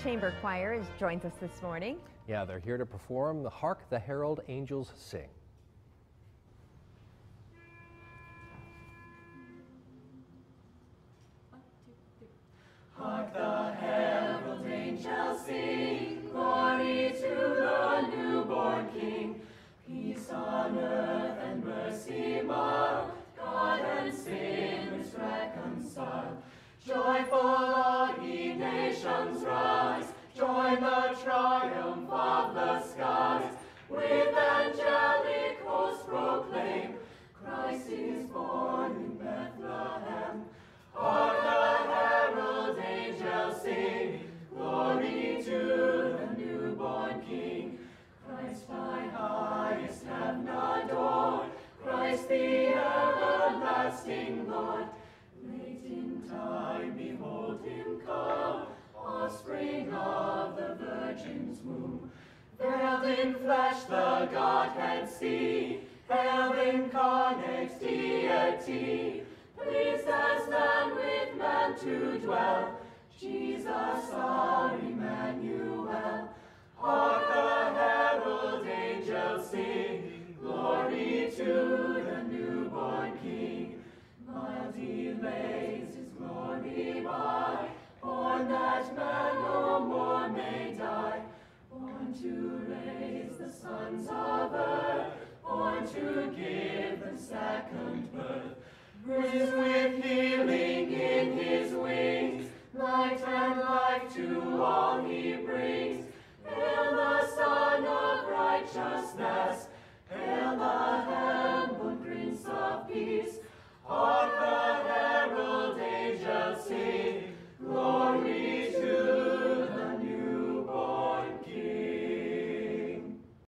Chamber Choir joins us this morning. Yeah, they're here to perform the Hark the Herald Angels Sing. Hark the herald angels sing, glory to the newborn King. Peace on earth and mercy mild, God and sinners reconciled. Joyful all ye nations rise, join the triumph of the skies. With angelic hosts proclaim, Christ is born in Bethlehem. Hark the herald angels sing, glory to the newborn King. Christ thy highest heaven adorned, Christ the everlasting Lord. Late in time behold him come, offspring of the Virgin's womb. Veiled in flesh the Godhead see, hail incarnate deity. Pleased as man with man to dwell, Jesus our Emmanuel. Hark the herald angels sing, glory to the newborn King. Mild delays his glory by, born that man no more may die. Born to raise the sons of earth, born to give the second birth. Risen with him